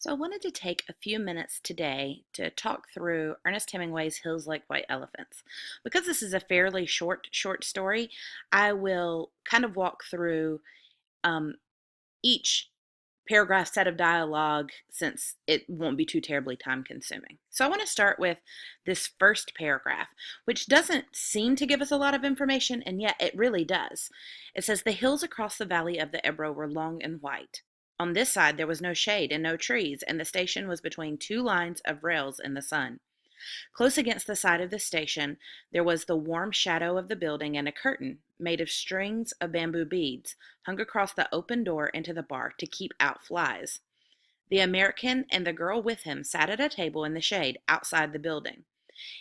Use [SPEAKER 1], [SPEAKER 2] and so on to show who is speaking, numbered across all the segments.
[SPEAKER 1] So I wanted to take a few minutes today to talk through Ernest Hemingway's Hills Like White Elephants. Because this is a fairly short story, I will kind of walk through um, each paragraph set of dialogue since it won't be too terribly time consuming. So I want to start with this first paragraph, which doesn't seem to give us a lot of information, and yet it really does. It says, "The hills across the valley of the Ebro were long and white. On this side there was no shade and no trees, and the station was between two lines of rails in the sun. Close against the side of the station there was the warm shadow of the building, and a curtain, made of strings of bamboo beads, hung across the open door into the bar to keep out flies. The American and the girl with him sat at a table in the shade outside the building.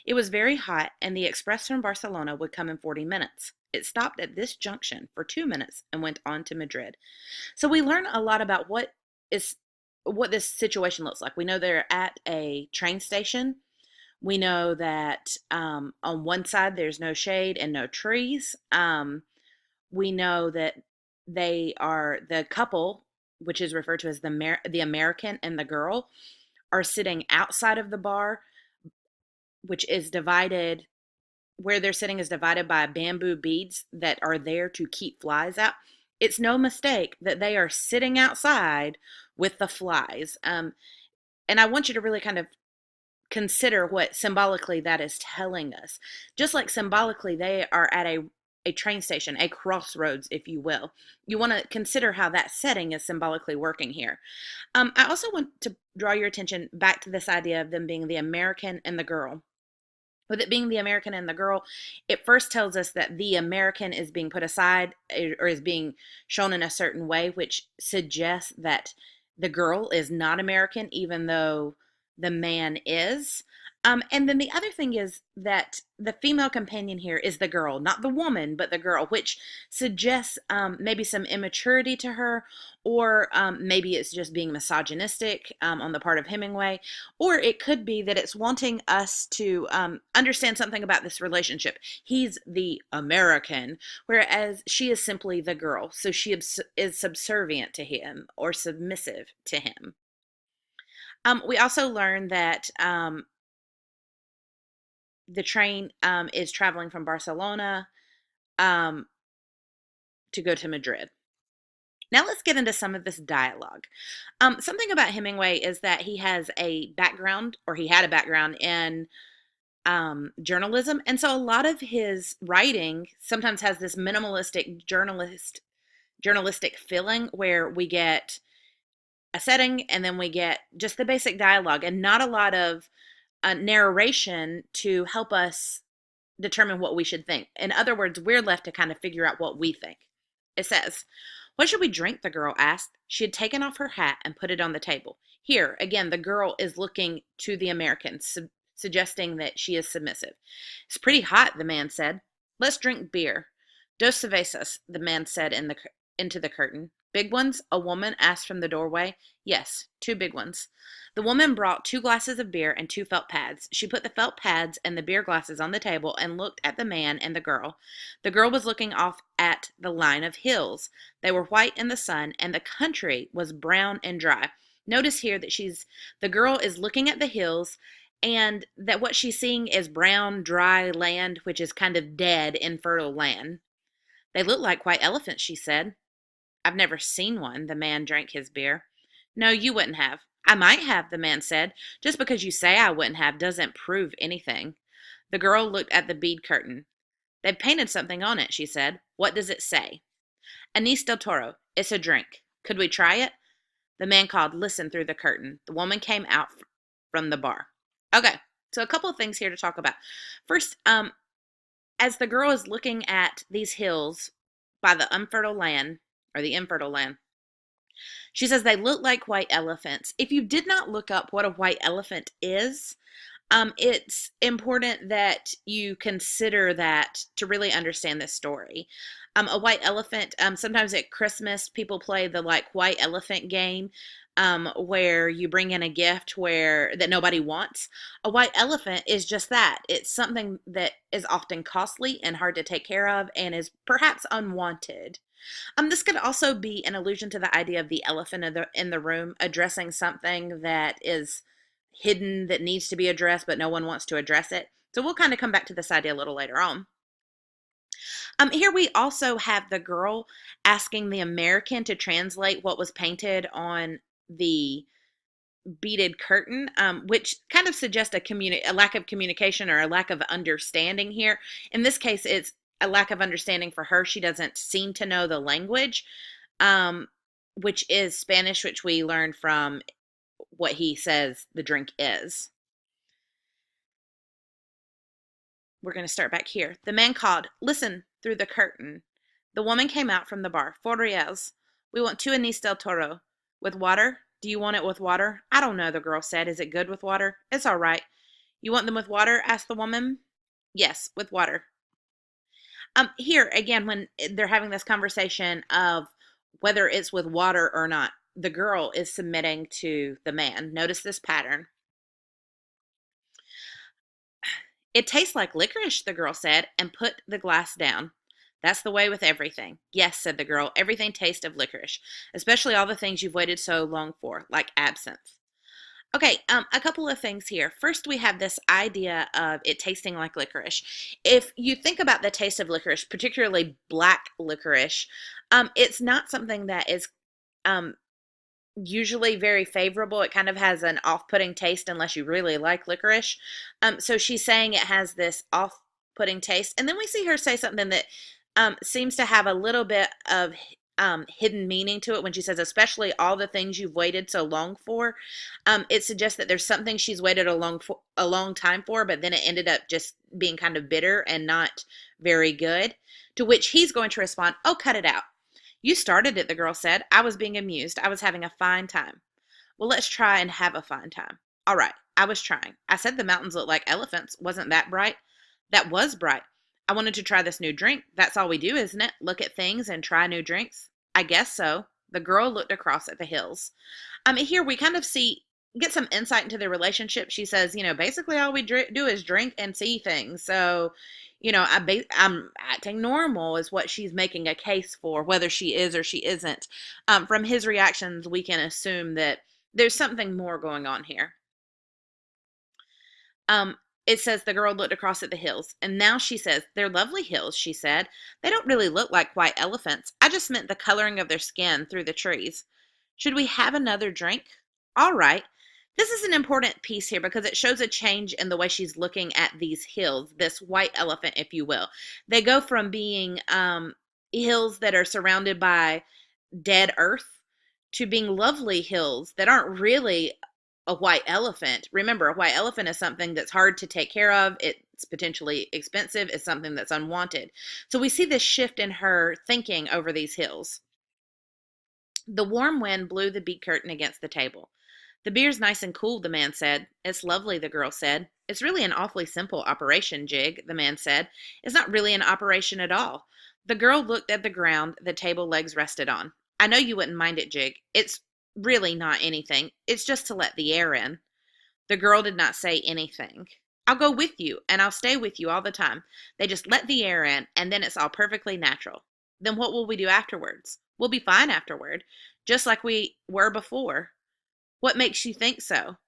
[SPEAKER 1] It was very hot, and the express from Barcelona would come in 40 minutes. It stopped at this junction for 2 minutes and went on to Madrid." So we learn a lot about what this situation looks like. We know they're at a train station. We know that on one side there's no shade and no trees. We know that they are the couple, which is referred to as the American and the girl, are sitting outside of the bar, which is divided. Where they're sitting is divided by bamboo beads that are there to keep flies out. It's no mistake that they are sitting outside with the flies. And I want you to really kind of consider what symbolically that is telling us. Just like symbolically, they are at a train station, a crossroads, if you will. You want to consider how that setting is symbolically working here. I also want to draw your attention back to this idea of them being the American and the girl. With it being the American and the girl, it first tells us that the American is being put aside or is being shown in a certain way, which suggests that the girl is not American, even though the man is. And then the other thing is that the female companion here is the girl, not the woman, but the girl, which suggests maybe some immaturity to her, or maybe it's just being misogynistic on the part of Hemingway, or it could be that it's wanting us to understand something about this relationship. He's the American, whereas she is simply the girl, so she is subservient to him or submissive to him. We also learn that the train is traveling from Barcelona um, to go to Madrid. Now let's get into some of this dialogue. Something about Hemingway is that he has a background, or he had a background in journalism, and so a lot of his writing sometimes has this minimalistic journalistic feeling where we get a setting and then we get just the basic dialogue and not a lot of narration to help us determine what we should think. In other words, we're left to kind of figure out what we think. It says, "What should we drink?" the girl asked. She had taken off her hat and put it on the table. Here, again, the girl is looking to the American, suggesting that she is submissive. "It's pretty hot," the man said. "Let's drink beer." "Dos cervezas," the man said into the curtain. "Big ones?" a woman asked from the doorway. "Yes, two big ones." The woman brought 2 glasses of beer and 2 felt pads. She put the felt pads and the beer glasses on the table and looked at the man and the girl. The girl was looking off at the line of hills. They were white in the sun, and the country was brown and dry. Notice here that the girl is looking at the hills, and that what she's seeing is brown, dry land, which is kind of dead, infertile land. "They look like white elephants," she said. "I've never seen one." The man drank his beer. "No, you wouldn't have." "I might have," the man said. "Just because you say I wouldn't have doesn't prove anything." The girl looked at the bead curtain. "They've painted something on it," she said. "What does it say?" "Anís del Toro. It's a drink. Could we try it?" The man called, "Listen," through the curtain. The woman came out from the bar. Okay, so a couple of things here to talk about. First, as the girl is looking at these hills by the infertile land, she says they look like white elephants. If you did not look up what a white elephant is, it's important that you consider that to really understand this story. A white elephant, sometimes at Christmas, people play the like white elephant game, where you bring in a gift that nobody wants. A white elephant is just that. It's something that is often costly and hard to take care of and is perhaps unwanted. This could also be an allusion to the idea of the elephant in the room, addressing something that is hidden that needs to be addressed, but no one wants to address it. So we'll kind of come back to this idea a little later on. Here we also have the girl asking the American to translate what was painted on the beaded curtain, which kind of suggests a lack of communication or a lack of understanding here. In this case, it's a lack of understanding for her. She doesn't seem to know the language, which is Spanish, which we learned from what he says the drink is. We're going to start back here. The man called, "Listen," through the curtain. The woman came out from the bar. "4 reals. We want 2 anís del toro. With water? Do you want it with water?" "I don't know," the girl said. "Is it good with water?" "It's all right." "You want them with water?" asked the woman. "Yes, with water." Here, again, when they're having this conversation of whether it's with water or not, the girl is submitting to the man. Notice this pattern. "It tastes like licorice," the girl said, and put the glass down. "That's the way with everything." "Yes," said the girl, "everything tastes of licorice, especially all the things you've waited so long for, like absinthe." Okay, a couple of things here. First, we have this idea of it tasting like licorice. If you think about the taste of licorice, particularly black licorice, it's not something that is um, usually very favorable. It kind of has an off-putting taste unless you really like licorice. So she's saying it has this off-putting taste. And then we see her say something that seems to have a little bit of hidden meaning to it when she says, especially all the things you've waited so long for. It suggests that there's something she's waited a long time for, but then it ended up just being kind of bitter and not very good. To which he's going to respond, "Oh, cut it out. You started it," the girl said. "I was being amused. I was having a fine time." "Well, let's try and have a fine time." "All right, I was trying. I said the mountains look like elephants. Wasn't that bright?" "That was bright. I wanted to try this new drink. That's all we do, isn't it? Look at things and try new drinks." "I guess so." The girl looked across at the hills. Here we kind of get some insight into their relationship. She says, basically all we do is drink and see things. So, I'm acting normal is what she's making a case for, whether she is or she isn't. From his reactions, we can assume that there's something more going on here. It says the girl looked across at the hills, and now she says, "They're lovely hills," she said. "They don't really look like white elephants. I just meant the coloring of their skin through the trees. Should we have another drink?" "All right." This is an important piece here because it shows a change in the way she's looking at these hills, this white elephant, if you will. They go from being hills that are surrounded by dead earth to being lovely hills that aren't really a white elephant. Remember, a white elephant is something that's hard to take care of. It's potentially expensive. It's something that's unwanted. So we see this shift in her thinking over these hills. The warm wind blew the bead curtain against the table. "The beer's nice and cool," the man said. "It's lovely," the girl said. "It's really an awfully simple operation, Jig," the man said. "It's not really an operation at all." The girl looked at the ground the table legs rested on. "I know you wouldn't mind it, Jig. It's really not anything. It's just to let the air in." The girl did not say anything. "I'll go with you, and I'll stay with you all the time. They just let the air in, and then it's all perfectly natural." "Then what will we do afterwards?" "We'll be fine afterward, just like we were before." "What makes you think so?"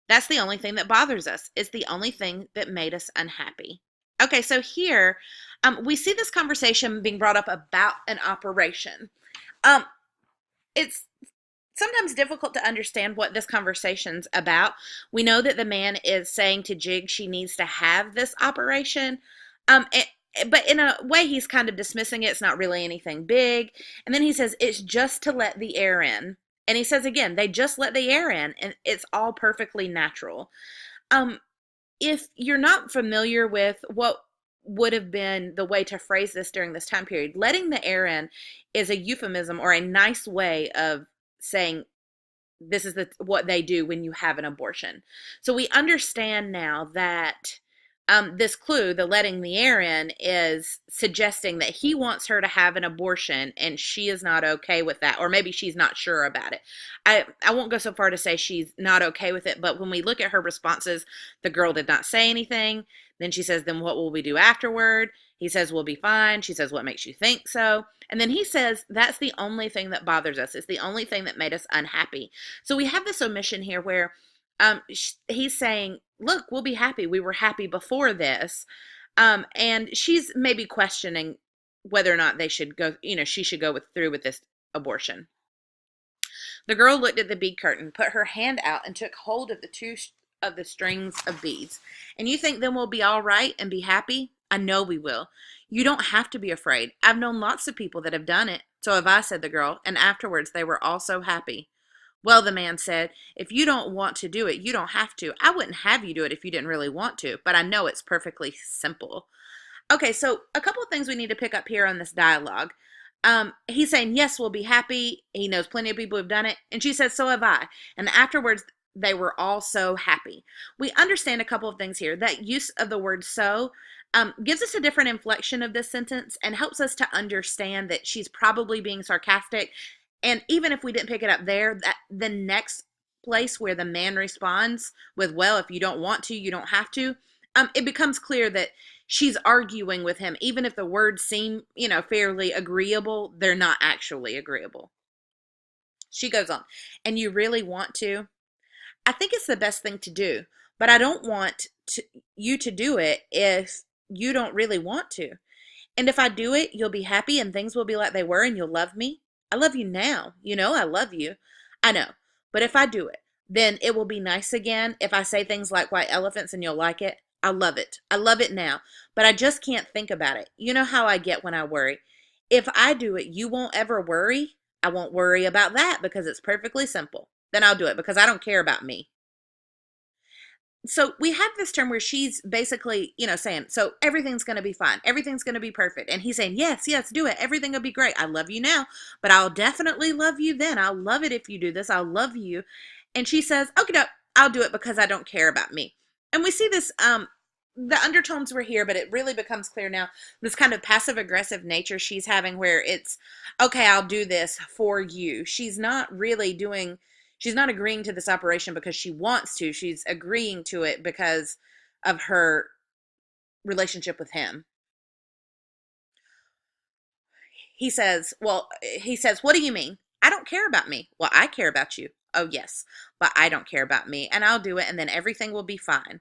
[SPEAKER 1] "That's the only thing that bothers us. It's the only thing that made us unhappy." Okay, so here we see this conversation being brought up about an operation. It's sometimes difficult to understand what this conversation's about. We know that the man is saying to Jig she needs to have this operation. But in a way, he's kind of dismissing it. It's not really anything big. And then he says, "It's just to let the air in." And he says again, they just let the air in, and it's all perfectly natural. If you're not familiar with what would have been the way to phrase this during this time period, letting the air in is a euphemism or a nice way of saying this is what they do when you have an abortion. So we understand now that this clue, the letting the air in, is suggesting that he wants her to have an abortion and she is not okay with that, or maybe she's not sure about it. I won't go so far to say she's not okay with it, but when we look at her responses, the girl did not say anything. Then she says, then what will we do afterward? He says, we'll be fine. She says, what makes you think so? And then he says, that's the only thing that bothers us. It's the only thing that made us unhappy. So we have this omission here where he's saying, look, we'll be happy. We were happy before this. And she's maybe questioning whether or not they should go, she should go through with this abortion. The girl looked at the bead curtain, put her hand out, and took hold of the two of the strings of beads. And you think then we'll be all right and be happy? I know we will. You don't have to be afraid. I've known lots of people that have done it. So have I, said the girl, and afterwards they were all so happy. Well, the man said, if you don't want to do it, you don't have to. I wouldn't have you do it if you didn't really want to, but I know it's perfectly simple. Okay, so a couple of things we need to pick up here on this dialogue. He's saying, yes, we'll be happy. He knows plenty of people who've done it. And she says, so have I. And afterwards, they were all so happy. We understand a couple of things here. That use of the word so gives us a different inflection of this sentence and helps us to understand that she's probably being sarcastic. And even if we didn't pick it up there, that the next place where the man responds with, well, if you don't want to, you don't have to, it becomes clear that she's arguing with him. Even if the words seem, fairly agreeable, they're not actually agreeable. She goes on, and you really want to? I think it's the best thing to do, but I don't want you to do it if you don't really want to. And if I do it, you'll be happy and things will be like they were and you'll love me. I love you now. I love you. I know. But if I do it, then it will be nice again. If I say things like white elephants and you'll like it, I love it. I love it now. But I just can't think about it. You know how I get when I worry. If I do it, you won't ever worry. I won't worry about that because it's perfectly simple. Then I'll do it because I don't care about me. So we have this term where she's basically, saying, so everything's going to be fine. Everything's going to be perfect. And he's saying, yes, do it. Everything will be great. I love you now, but I'll definitely love you then. I'll love it if you do this. I'll love you. And she says, okay, no, I'll do it because I don't care about me. And we see this, the undertones were here, but it really becomes clear now, this kind of passive aggressive nature she's having where it's, okay, I'll do this for you. She's not agreeing to this operation because she wants to. She's agreeing to it because of her relationship with him. He says, what do you mean? I don't care about me. Well, I care about you. Oh, yes, but I don't care about me, and I'll do it, and then everything will be fine.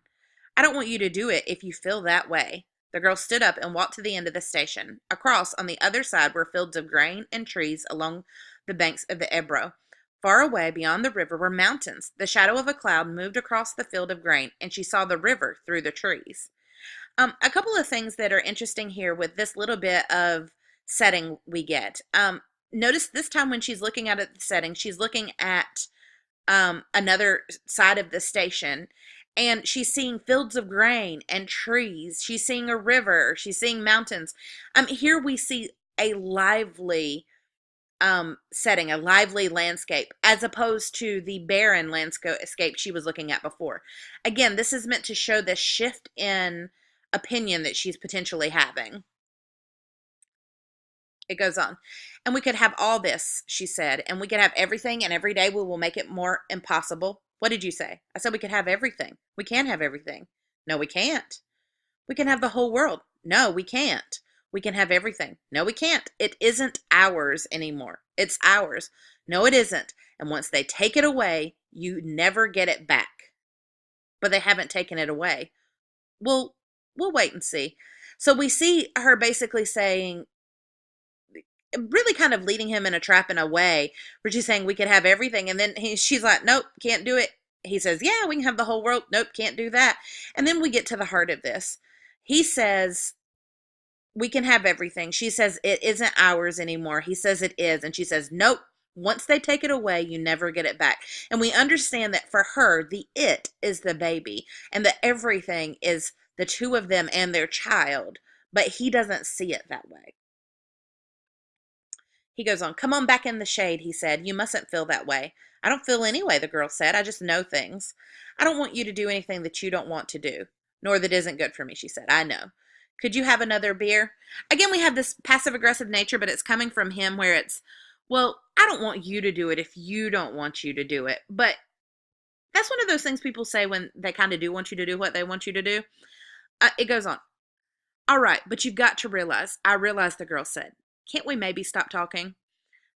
[SPEAKER 1] I don't want you to do it if you feel that way. The girl stood up and walked to the end of the station. Across, on the other side, were fields of grain and trees along the banks of the Ebro. Far away, beyond the river, were mountains. The shadow of a cloud moved across the field of grain, and she saw the river through the trees. A couple of things that are interesting here with this little bit of setting we get. Notice this time when she's looking at the setting, she's looking at another side of the station, and she's seeing fields of grain and trees. She's seeing a river. She's seeing mountains. Here we see a lively setting, a lively landscape, as opposed to the barren landscape she was looking at before. Again, this is meant to show the shift in opinion that she's potentially having. It goes on. And we could have all this, she said, and we could have everything, and every day we will make it more impossible. What did you say? I said we could have everything. We can have everything. No, we can't. We can have the whole world. No, we can't. We can have everything. No, we can't. It isn't ours anymore. It's ours. No, it isn't. And once they take it away, you never get it back. But they haven't taken it away. We'll wait and see. So we see her basically saying, really kind of leading him in a trap in a way where she's saying we could have everything. And then she's like, nope, can't do it. He says, yeah, we can have the whole world. Nope, can't do that. And then we get to the heart of this. He says, we can have everything. She says, it isn't ours anymore. He says it is. And she says, nope. Once they take it away, you never get it back. And we understand that for her, the it is the baby. And that everything is the two of them and their child. But he doesn't see it that way. He goes on, come on back in the shade, he said. You mustn't feel that way. I don't feel any way, the girl said. I just know things. I don't want you to do anything that you don't want to do. Nor that isn't good for me, she said. I know. Could you have another beer? Again, we have this passive aggressive nature, but it's coming from him where it's, well, I don't want you to do it if you don't want you to do it. But that's one of those things people say when they kind of do want you to do what they want you to do. It goes on. All right, but you've got to realize, I realize, the girl said. Can't we maybe stop talking?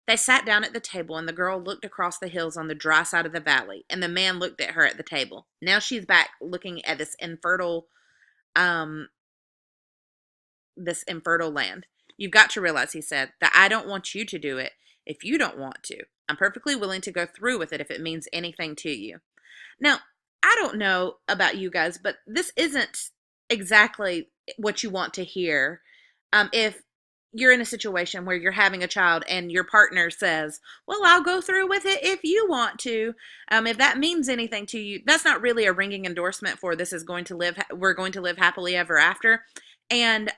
[SPEAKER 1] They sat down at the table, and the girl looked across the hills on the dry side of the valley, and the man looked at her at the table. Now she's back looking at um, this infertile land. You've got to realize, he said, that I don't want you to do it if you don't want to. I'm perfectly willing to go through with it if it means anything to you. Now, I don't know about you guys, but this isn't exactly what you want to hear. If you're in a situation where you're having a child and your partner says, well, I'll go through with it if you want to. If that means anything to you, that's not really a ringing endorsement for we're going to live happily ever after. And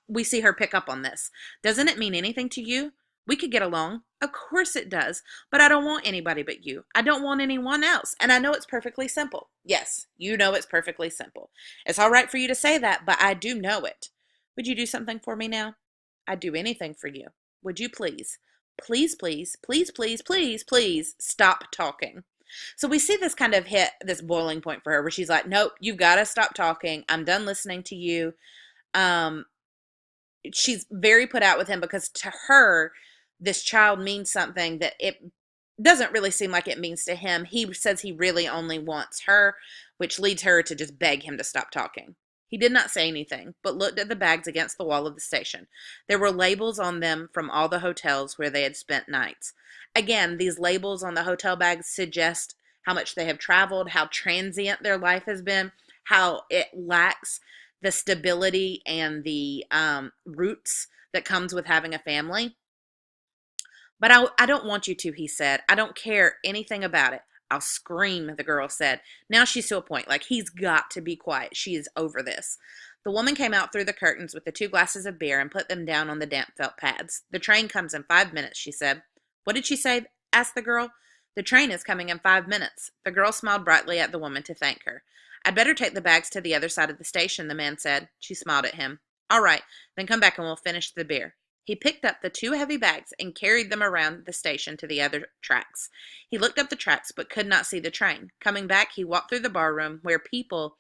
[SPEAKER 1] we see her pick up on this. Doesn't it mean anything to you? We could get along. Of course it does. But I don't want anybody but you. I don't want anyone else. And I know it's perfectly simple. Yes, you know it's perfectly simple. It's all right for you to say that, but I do know it. Would you do something for me now? I'd do anything for you. Would you please? Please, please, please, please, please, please stop talking. So we see this kind of hit this boiling point for her where she's like, nope, you've got to stop talking. I'm done listening to you. Um, she's very put out with him because to her, this child means something that it doesn't really seem like it means to him. He says he really only wants her, which leads her to just beg him to stop talking. He did not say anything, but looked at the bags against the wall of the station. There were labels on them from all the hotels where they had spent nights. Again, these labels on the hotel bags suggest how much they have traveled, how transient their life has been, how it lacks the stability and the roots that comes with having a family. But I don't want you to, he said. I don't care anything about it. I'll scream, the girl said. Now she's to a point, like he's got to be quiet. She is over this. The woman came out through the curtains with the 2 glasses of beer and put them down on the damp felt pads. The train comes in 5 minutes, she said. What did she say? Asked the girl. The train is coming in 5 minutes. The girl smiled brightly at the woman to thank her. I'd better take the bags to the other side of the station, the man said. She smiled at him. All right, then come back and we'll finish the beer. He picked up the 2 heavy bags and carried them around the station to the other tracks. He looked up the tracks but could not see the train. Coming back, he walked through the bar room where people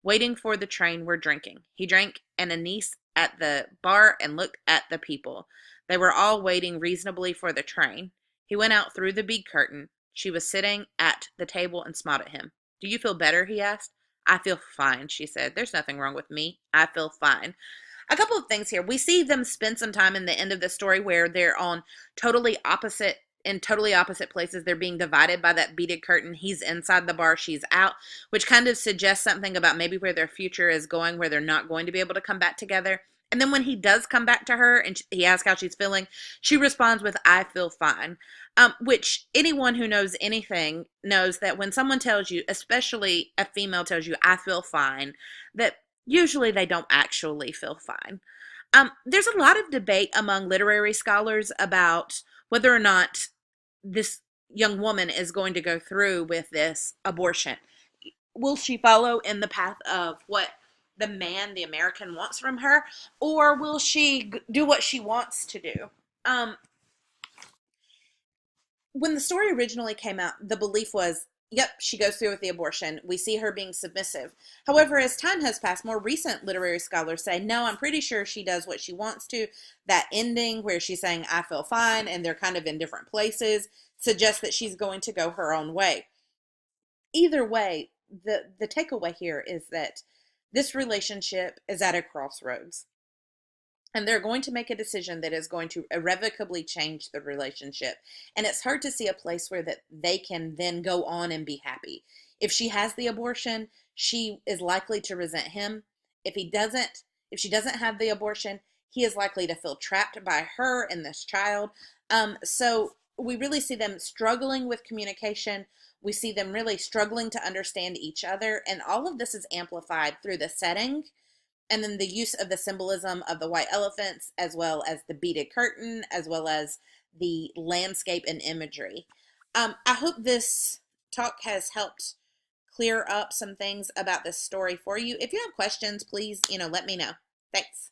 [SPEAKER 1] waiting for the train were drinking. He drank an anise at the bar and looked at the people. They were all waiting reasonably for the train. He went out through the big curtain. She was sitting at the table and smiled at him. Do you feel better? He asked. I feel fine, she said. There's nothing wrong with me. I feel fine. A couple of things here. We see them spend some time in the end of the story where they're on totally opposite places. They're being divided by that beaded curtain. He's inside the bar, she's out, which kind of suggests something about maybe where their future is going, where they're not going to be able to come back together. And then when he does come back to her and he asks how she's feeling, she responds with, I feel fine. Which anyone who knows anything knows that when someone tells you, especially a female tells you, I feel fine, that usually they don't actually feel fine. There's a lot of debate among literary scholars about whether or not this young woman is going to go through with this abortion. Will she follow in the path of what the man, the American, wants from her, or will she do what she wants to do? When the story originally came out, the belief was, yep, she goes through with the abortion. We see her being submissive. However, as time has passed, more recent literary scholars say, no, I'm pretty sure she does what she wants to. That ending where she's saying, I feel fine, and they're kind of in different places, suggests that she's going to go her own way. Either way, the takeaway here is that this relationship is at a crossroads. And they're going to make a decision that is going to irrevocably change the relationship. And it's hard to see a place where that they can then go on and be happy. If she has the abortion, she is likely to resent him. If she doesn't have the abortion, he is likely to feel trapped by her and this child. So we really see them struggling with communication. We see them really struggling to understand each other. And all of this is amplified through the setting and then the use of the symbolism of the white elephants, as well as the beaded curtain, as well as the landscape and imagery. I hope this talk has helped clear up some things about this story for you. If you have questions, please, let me know. Thanks.